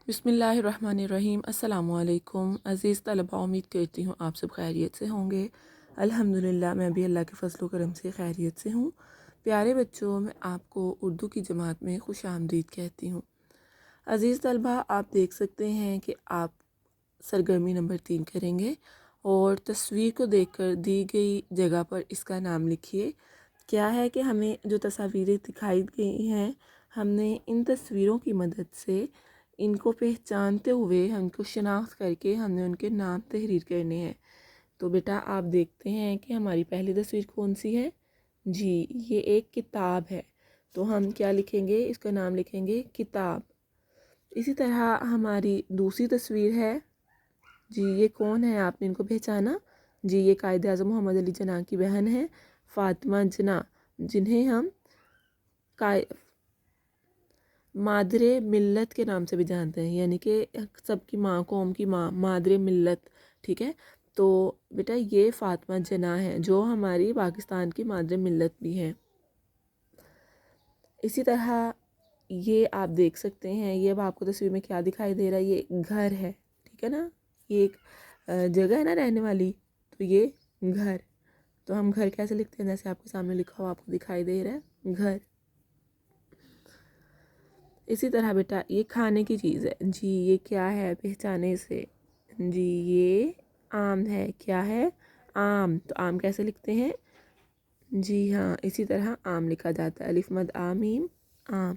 बिस्मिल्लाहिर्रहमानिर्रहीम। अस्सलामु अलैकुम अज़ीज़ तलबा, उम्मीद करती हूँ आप सब खैरियत से होंगे। अल्हम्दुलिल्लाह मैं भी अल्लाह के फ़ज़ल व करम से खैरियत से हूँ। प्यारे बच्चों, मैं आपको उर्दू की जमात में खुश आमदीद कहती हूँ। अज़ीज़ तलबा, आप देख सकते हैं कि आप सरगर्मी नंबर 3 करेंगे और तस्वीर को देखकर दी गई जगह पर इसका नाम लिखिए। क्या है कि हमें जो तस्वीरें दिखाई गई हैं, हमने इन तस्वीरों की मदद से इनको पहचानते हुए, हमको शनाख्त करके हमने उनके नाम तहरीर करने हैं। तो बेटा आप देखते हैं कि हमारी पहली तस्वीर कौन सी है। जी, ये एक किताब है। तो हम क्या लिखेंगे, इसका नाम लिखेंगे किताब। इसी तरह हमारी दूसरी तस्वीर है। जी, ये कौन है, आपने इनको पहचाना। जी, ये कायद आज़म मोहम्मद अली जना की बहन है, फ़ातिमा जना, जिन्हें हम मादरे मिल्लत के नाम से भी जानते हैं, यानी कि सबकी माँ, कौम की माँ, मादरे मिल्लत। ठीक है, तो बेटा ये फ़ातिमा जना है जो हमारी पाकिस्तान की मादरे मिल्लत भी हैं। इसी तरह ये आप देख सकते हैं, ये अब आपको तस्वीर में क्या दिखाई दे रहा है, ये घर है। ठीक है ना, ये एक जगह है ना रहने वाली, तो ये घर। तो हम घर कैसे लिखते हैं, जैसे आपके सामने लिखा हुआ आपको दिखाई दे रहा है, घर। इसी तरह बेटा ये खाने की चीज़ है। जी, ये क्या है पहचाने से। जी, ये आम है। क्या है, आम। तो आम कैसे लिखते हैं। जी हाँ, इसी तरह आम लिखा जाता है, अलिफ मद आ मीम, आम।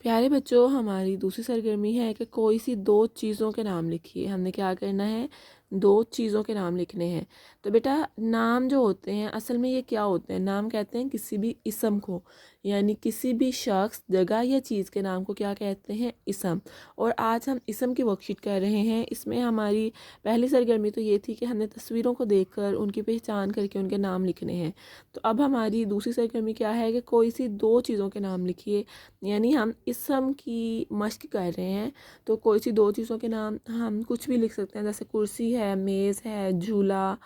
प्यारे बच्चों, हमारी दूसरी सरगर्मी है कि कोई सी दो चीज़ों के नाम लिखिए। हमने क्या करना है, दो चीज़ों के नाम लिखने हैं। तो बेटा नाम जो होते हैं असल में ये क्या होते हैं, नाम कहते हैं किसी भी इसम को, यानी किसी भी शख्स, जगह या चीज़ के नाम को क्या कहते हैं, इसम। और आज हम इसम की वर्कशीट कर रहे हैं। इसमें हमारी पहली सरगर्मी तो ये थी कि हमने तस्वीरों को देखकर उनकी पहचान करके उनके नाम लिखने हैं। तो अब हमारी दूसरी सरगर्मी क्या है कि कोई सी दो चीज़ों के नाम लिखिए, यानी हम इसम की मश्क कर रहे हैं। तो कोई सी दो चीज़ों के नाम हम कुछ भी लिख सकते हैं, जैसे कुर्सी है, मेज़ है, झूला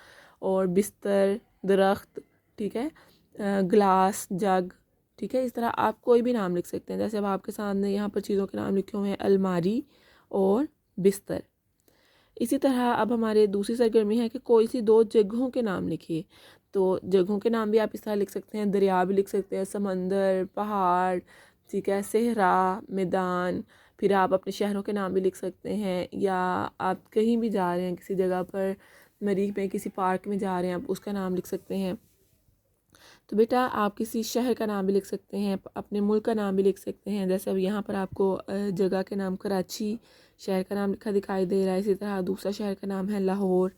और बिस्तर, दरख्त। ठीक है, ग्लास, जग। ठीक है, इस तरह आप कोई भी नाम लिख सकते हैं। जैसे अब आपके सामने यहाँ पर चीज़ों के नाम लिखे हुए हैं, अलमारी और बिस्तर। इसी तरह अब हमारे दूसरी सरगर्मी है कि कोई सी दो जगहों के नाम लिखिए। तो जगहों के नाम भी आप इस तरह लिख सकते हैं, दरिया भी लिख सकते हैं, समंदर, पहाड़। ठीक है, सहरा, मैदान। फिर आप अपने शहरों के नाम भी लिख सकते हैं, या आप कहीं भी जा रहे हैं किसी जगह पर, मरीख में किसी पार्क में जा रहे हैं, आप उसका नाम लिख सकते हैं। तो बेटा आप किसी शहर का नाम भी लिख सकते हैं, अपने मुल्क का नाम भी लिख सकते हैं। जैसे अब यहाँ पर आपको जगह के नाम कराची शहर का नाम लिखा दिखाई दे रहा है। इसी तरह दूसरा शहर का नाम है लाहौर।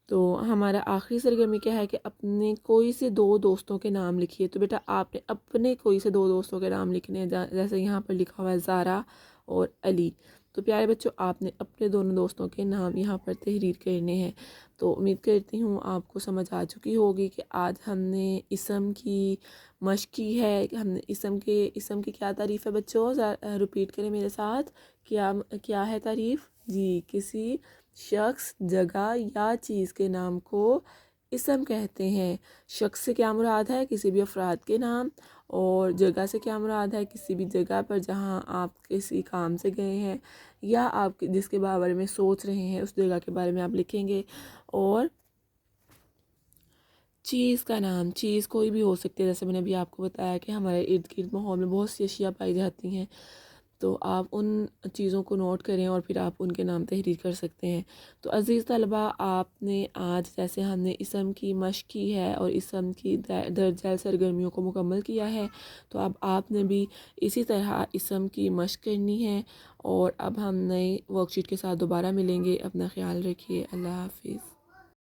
तो हमारा आखिरी सरगर्मी क्या है कि अपने कोई से दो दोस्तों के नाम लिखिए। तो बेटा आपने अपने कोई से दो दोस्तों के नाम लिखने हैं, जैसे यहाँ पर लिखा हुआ है ज़ारा और अली। तो प्यारे बच्चों, आपने अपने दोनों दोस्तों के नाम यहाँ पर तहरीर करने हैं। तो उम्मीद करती हूँ आपको समझ आ चुकी होगी कि आज हमने इसम की मश्क की है। कि हमने इसम की क्या तारीफ़ है बच्चों, रिपीट करें मेरे साथ। क्या क्या है तारीफ़। जी, किसी शख्स, जगह या चीज़ के नाम को इसम कहते हैं। शख्स से क्या मुराद है, किसी भी अफराद के नाम। और जगह से क्या मुराद है, किसी भी जगह पर जहाँ आप किसी काम से गए हैं या आप जिसके बारे में सोच रहे हैं उस जगह के बारे में आप लिखेंगे। और चीज़ का नाम, चीज़ कोई भी हो सकती है। जैसे मैंने अभी आपको बताया कि हमारे इर्द गिर्द माहौल में बहुत सी अशिया पाई जाती हैं, तो आप उन चीज़ों को नोट करें और फिर आप उनके नाम तहरीर कर सकते हैं। तो अज़ीज़ तलबा, आपने आज जैसे हमने इसम की मश्क की है और इसम की दर्ज सरगर्मियों को मुकम्मल किया है, तो अब आपने भी इसी तरह इसम की मश्क करनी है। और अब हम नई वर्कशीट के साथ दोबारा मिलेंगे। अपना ख्याल रखिए। अल्लाह हाफिज़।